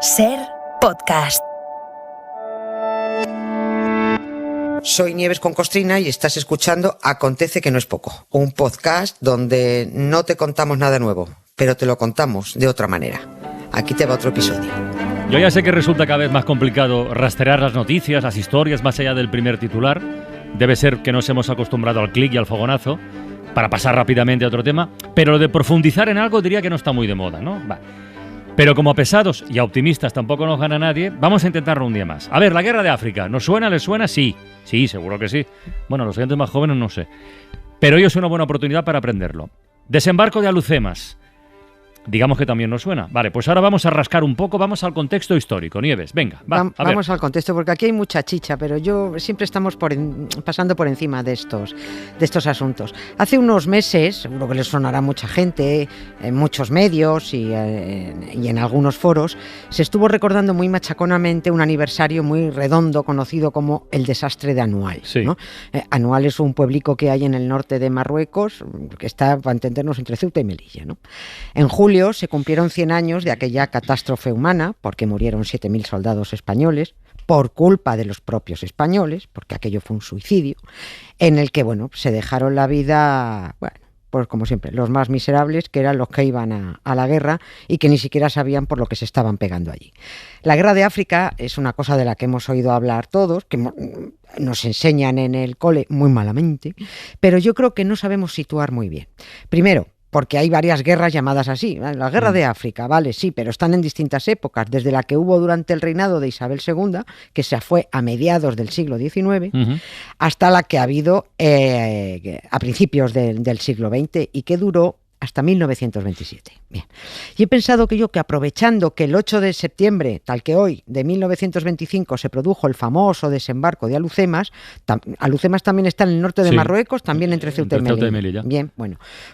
Ser Podcast. Soy Nieves con Costrina y estás escuchando Acontece que no es poco, un podcast donde no te contamos nada nuevo, pero te lo contamos de otra manera. Aquí te va otro episodio. Yo ya sé que resulta cada vez más complicado rastrear las noticias, las historias más allá del primer titular. Debe ser que nos hemos acostumbrado al clic y al fogonazo para pasar rápidamente a otro tema, pero lo de profundizar en algo diría que no está muy de moda, ¿no? Va. Pero como a pesados y a optimistas tampoco nos gana nadie, vamos a intentarlo un día más. A ver, la guerra de África, ¿nos suena? ¿Les suena? Sí, seguro que sí. Bueno, los oyentes más jóvenes no sé. Pero hoy es una buena oportunidad para aprenderlo. Desembarco de Alhucemas. Digamos que también nos suena. Vale, pues ahora vamos a rascar un poco, vamos al contexto histórico. Nieves, venga, vamos al contexto, porque aquí hay mucha chicha, pero siempre estamos pasando por encima de estos asuntos. Hace unos meses, seguro que les sonará a mucha gente, en muchos medios y en algunos foros, se estuvo recordando muy machaconamente un aniversario muy redondo conocido como el desastre de Anual. Sí. ¿No? Anual es un pueblico que hay en el norte de Marruecos, que está, para entendernos, entre Ceuta y Melilla, ¿no? En julio se cumplieron 100 años de aquella catástrofe humana, porque murieron 7.000 soldados españoles, por culpa de los propios españoles, porque aquello fue un suicidio, en el que, se dejaron la vida, pues como siempre, los más miserables, que eran los que iban a la guerra y que ni siquiera sabían por lo que se estaban pegando allí. La guerra de África es una cosa de la que hemos oído hablar todos, que nos enseñan en el cole muy malamente, pero yo creo que no sabemos situar muy bien. Primero, porque hay varias guerras llamadas así. La guerra de África, vale, sí, pero están en distintas épocas, desde la que hubo durante el reinado de Isabel II, que se fue a mediados del siglo XIX, hasta la que ha habido a principios del siglo XX y que duró hasta 1927. Bien. Y he pensado que aprovechando que el 8 de septiembre, tal que hoy, de 1925, se produjo el famoso desembarco de Alhucemas, Alhucemas también está en el norte de Marruecos, también entre Ceuta y Melilla. Bien,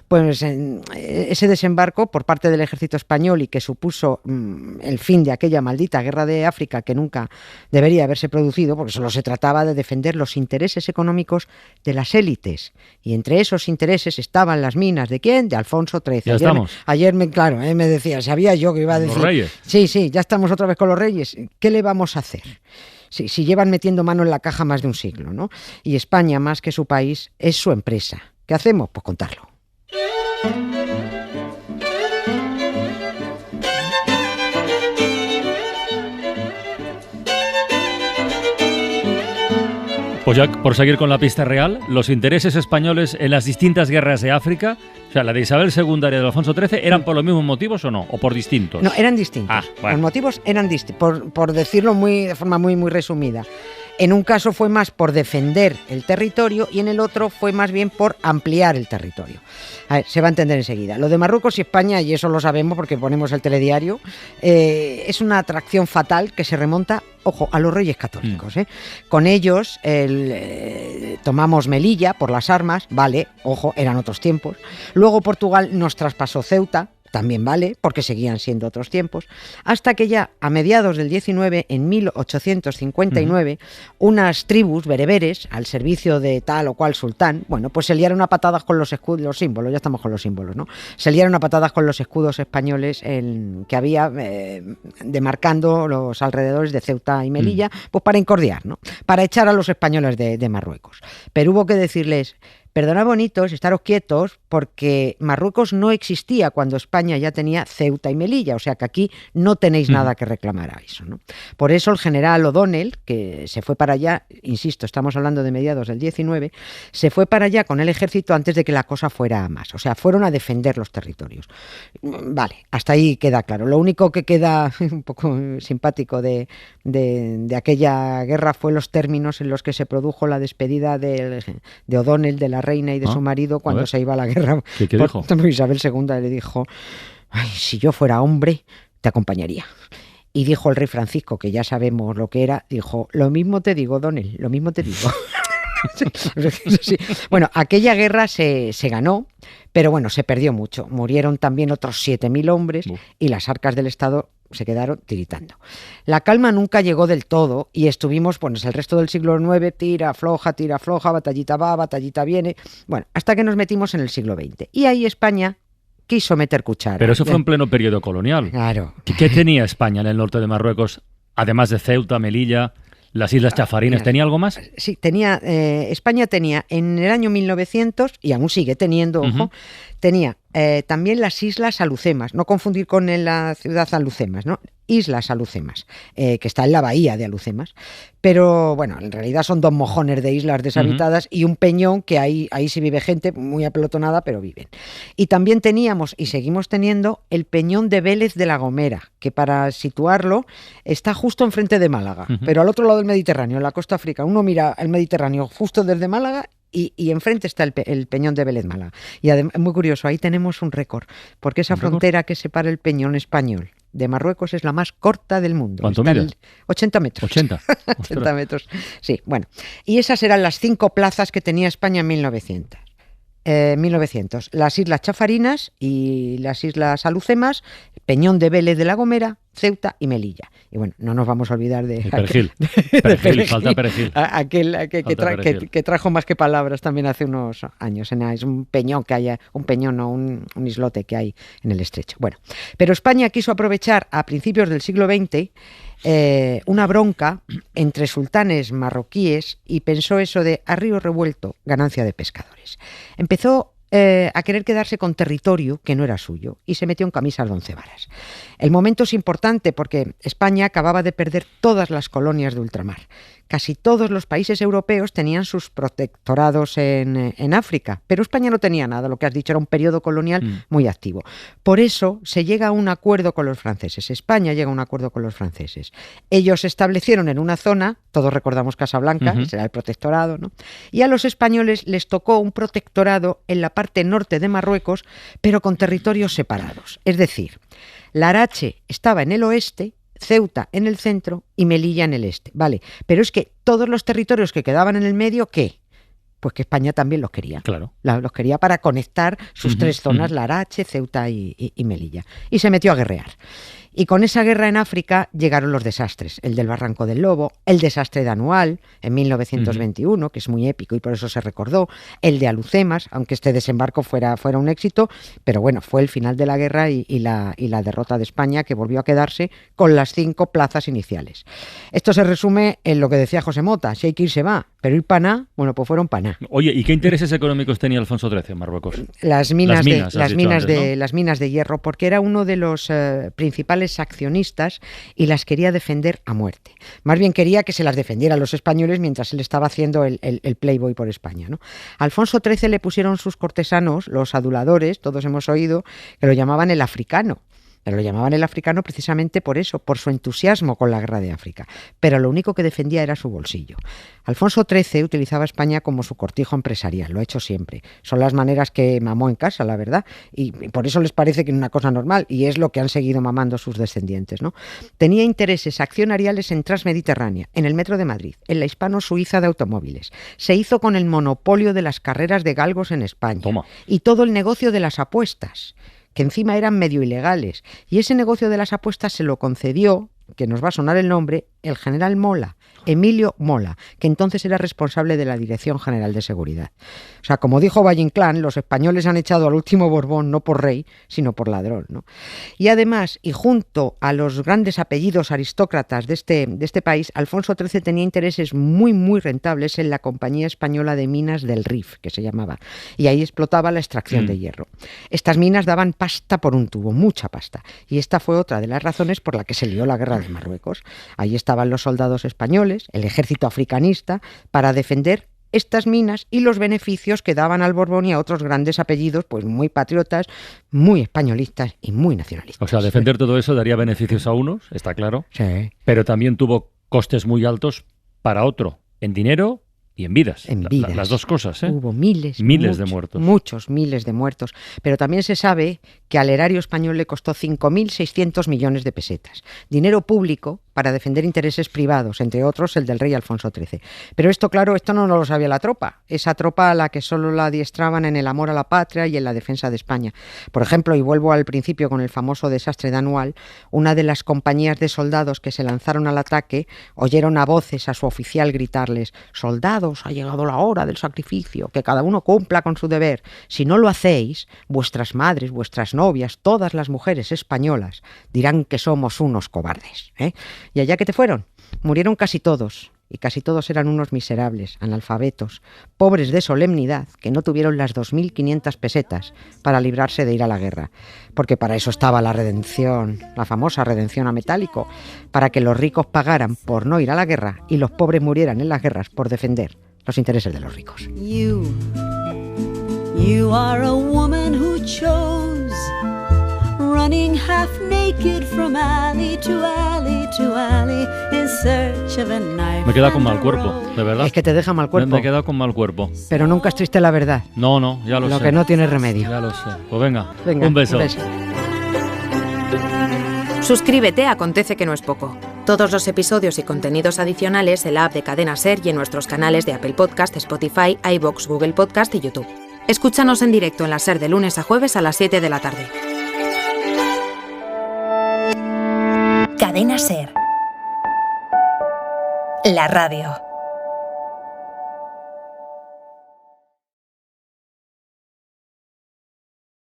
pues ese desembarco por parte del ejército español y que supuso el fin de aquella maldita guerra de África que nunca debería haberse producido, porque solo se trataba de defender los intereses económicos de las élites. Y entre esos intereses estaban las minas ¿de quién? De Alfonso XIII. Ayer me decía, sabía yo que iba a decir... Los reyes. Sí, ya estamos otra vez con los reyes. ¿Qué le vamos a hacer? Si llevan metiendo mano en la caja más de un siglo, ¿no? Y España, más que su país, es su empresa. ¿Qué hacemos? Pues contarlo. Pues ya, por seguir con la pista real, los intereses españoles en las distintas guerras de África, o sea, la de Isabel II y la de Alfonso XIII, ¿eran por los mismos motivos o no? ¿O por distintos? No, eran distintos. Los motivos eran distintos, por decirlo de forma muy, muy resumida. En un caso fue más por defender el territorio y en el otro fue más bien por ampliar el territorio. A ver, se va a entender enseguida. Lo de Marruecos y España, y eso lo sabemos porque ponemos el telediario, es una atracción fatal que se remonta, ojo, a los reyes católicos. Con ellos tomamos Melilla por las armas, vale, ojo, eran otros tiempos. Luego Portugal nos traspasó Ceuta, también vale, porque seguían siendo otros tiempos, hasta que ya a mediados del 19, en 1859, unas tribus bereberes, al servicio de tal o cual sultán, pues se liaron a patadas con los escudos, los símbolos, ya estamos con los símbolos, ¿no? Se liaron a patadas con los escudos españoles que había demarcando los alrededores de Ceuta y Melilla, pues para incordiar, ¿no? Para echar a los españoles de Marruecos. Pero hubo que decirles... Perdonad bonitos, estaros quietos, porque Marruecos no existía cuando España ya tenía Ceuta y Melilla, o sea que aquí no tenéis nada que reclamar a eso, ¿no? Por eso el general O'Donnell, que se fue para allá, insisto, estamos hablando de mediados del 19, se fue para allá con el ejército antes de que la cosa fuera a más, o sea, fueron a defender los territorios. Vale, hasta ahí queda claro. Lo único que queda un poco simpático de aquella guerra fue los términos en los que se produjo la despedida de O'Donnell, de la reina y de su marido cuando se iba a la guerra. ¿Qué dijo? Isabel II le dijo: ay, si yo fuera hombre, te acompañaría. Y dijo el rey Francisco, que ya sabemos lo que era, dijo: lo mismo te digo, O'Donnell, lo mismo te digo. Sí. Bueno, aquella guerra se ganó, pero se perdió mucho. Murieron también otros 7.000 hombres y las arcas del Estado se quedaron tiritando. La calma nunca llegó del todo y estuvimos, el resto del siglo IX, tira, floja, batallita va, batallita viene, hasta que nos metimos en el siglo XX. Y ahí España quiso meter cuchara. Pero eso fue en pleno periodo colonial. Claro. ¿Qué tenía España en el norte de Marruecos, además de Ceuta, Melilla, las Islas Chafarinas? ¿Tenía algo más? Sí, España tenía en el año 1900, y aún sigue teniendo, ojo, tenía también las Islas Alucemas, no confundir con la ciudad Alucemas, ¿no? Islas Alucemas, que está en la bahía de Alucemas, pero bueno, en realidad son 2 mojones de islas deshabitadas y un peñón que ahí sí vive gente muy apelotonada, pero viven. Y también teníamos, y seguimos teniendo, el peñón de Vélez de la Gomera, que para situarlo está justo enfrente de Málaga, pero al otro lado del Mediterráneo, en la costa africana. Uno mira el Mediterráneo justo desde Málaga y enfrente está el Peñón de Vélez Málaga. Y además, muy curioso, ahí tenemos un récord, porque esa frontera que separa el Peñón español de Marruecos es la más corta del mundo. ¿Cuánto mide? 80 metros. 80. 80 metros. Sí, bueno. Y esas eran las 5 plazas que tenía España en 1900. Las Islas Chafarinas y las Islas Alucemas, Peñón de Vélez de la Gomera, Ceuta y Melilla. Y bueno, no nos vamos a olvidar de Perejil. Falta Perejil. Aquel que trajo más que palabras también hace unos años. Es un peñón que hay, un islote que hay en el estrecho. Bueno, pero España quiso aprovechar a principios del siglo XX una bronca entre sultanes marroquíes y pensó eso de a río revuelto, ganancia de pescadores. Empezó a querer quedarse con territorio que no era suyo y se metió en camisas de 11 varas. El momento es importante porque España acababa de perder todas las colonias de ultramar. Casi todos los países europeos tenían sus protectorados en África, pero España no tenía nada, lo que has dicho, era un periodo colonial muy activo. Por eso se llega a un acuerdo con los franceses. España llega a un acuerdo con los franceses. Ellos se establecieron en una zona, todos recordamos Casablanca, ese era el protectorado, ¿no? Y a los españoles les tocó un protectorado en la parte norte de Marruecos, pero con territorios separados. Es decir, Larache estaba en el oeste, Ceuta en el centro y Melilla en el este. Vale, pero es que todos los territorios que quedaban en el medio, ¿qué? Pues que España también los quería. Claro. Los quería para conectar sus 3 zonas, Larache, Ceuta y Melilla. Y se metió a guerrear. Y con esa guerra en África llegaron los desastres, el del Barranco del Lobo, el desastre de Anual en 1921, que es muy épico y por eso se recordó, el de Alucemas, aunque este desembarco fuera un éxito, pero bueno, fue el final de la guerra y la derrota de España, que volvió a quedarse con las 5 plazas iniciales. Esto se resume en lo que decía José Mota: si hay que ir se va, pero ir paná, bueno, pues fueron paná. Oye, ¿y qué intereses económicos tenía Alfonso XIII en Marruecos? Las minas de hierro, porque era uno de los principales accionistas y las quería defender a muerte. Más bien quería que se las defendieran los españoles mientras él estaba haciendo el playboy por España, ¿no? A Alfonso XIII le pusieron sus cortesanos, los aduladores, todos hemos oído, que lo llamaban el africano. Pero lo llamaban el africano precisamente por eso, por su entusiasmo con la guerra de África. Pero lo único que defendía era su bolsillo. Alfonso XIII utilizaba a España como su cortijo empresarial, lo ha hecho siempre. Son las maneras que mamó en casa, la verdad. Y por eso les parece que es una cosa normal, y es lo que han seguido mamando sus descendientes, ¿no? Tenía intereses accionariales en Transmediterránea, en el Metro de Madrid, en la Hispano-Suiza de automóviles. Se hizo con el monopolio de las carreras de galgos en España. Toma. Y todo el negocio de las apuestas, que encima eran medio ilegales. Y ese negocio de las apuestas se lo concedió, que nos va a sonar el nombre, el general Mola, Emilio Mola, que entonces era responsable de la Dirección General de Seguridad. O sea, como dijo Valle Inclán, los españoles han echado al último Borbón no por rey, sino por ladrón, ¿no? Y además, y junto a los grandes apellidos aristócratas de este país, Alfonso XIII tenía intereses muy, muy rentables en la Compañía Española de Minas del Rif, que se llamaba, y ahí explotaba la extracción de hierro. Estas minas daban pasta por un tubo, mucha pasta, y esta fue otra de las razones por la que se lió la guerra de Marruecos. Ahí estaban los soldados españoles, el ejército africanista, para defender estas minas y los beneficios que daban al Borbón y a otros grandes apellidos, pues muy patriotas, muy españolistas y muy nacionalistas. O sea, defender todo eso daría beneficios a unos, está claro, sí, pero también tuvo costes muy altos para otro, en dinero y en vidas. En vidas. Las dos cosas, ¿eh? Hubo miles de muertos. Muchos miles de muertos. Pero también se sabe que al erario español le costó 5.600 millones de pesetas. Dinero público para defender intereses privados, entre otros el del rey Alfonso XIII. Pero esto, claro, esto no lo sabía la tropa, esa tropa a la que solo la adiestraban en el amor a la patria y en la defensa de España. Por ejemplo, y vuelvo al principio con el famoso desastre de Anual, una de las compañías de soldados que se lanzaron al ataque oyeron a voces a su oficial gritarles: «Soldados, ha llegado la hora del sacrificio, que cada uno cumpla con su deber. Si no lo hacéis, vuestras madres, vuestras novias, todas las mujeres españolas dirán que somos unos cobardes». ¿Y allá que te fueron? Murieron casi todos, y casi todos eran unos miserables, analfabetos, pobres de solemnidad, que no tuvieron las 2.500 pesetas para librarse de ir a la guerra. Porque para eso estaba la redención, la famosa redención a metálico, para que los ricos pagaran por no ir a la guerra y los pobres murieran en las guerras por defender los intereses de los ricos. You are a woman who chose running half naked from alley to alley to alley in search of a knife. Me queda con mal cuerpo, de verdad. Es que te deja mal cuerpo. Me he quedado con mal cuerpo. Pero nunca es triste la verdad. No, ya lo sé. Lo que no tiene remedio. Ya lo sé. Pues venga, un beso. Suscríbete a Acontece que no es poco. Todos los episodios y contenidos adicionales en la app de Cadena SER y en nuestros canales de Apple Podcast, Spotify, iVoox, Google Podcast y YouTube. Escúchanos en directo en la SER de lunes a jueves a las 7 de la tarde. Cadena SER. La radio.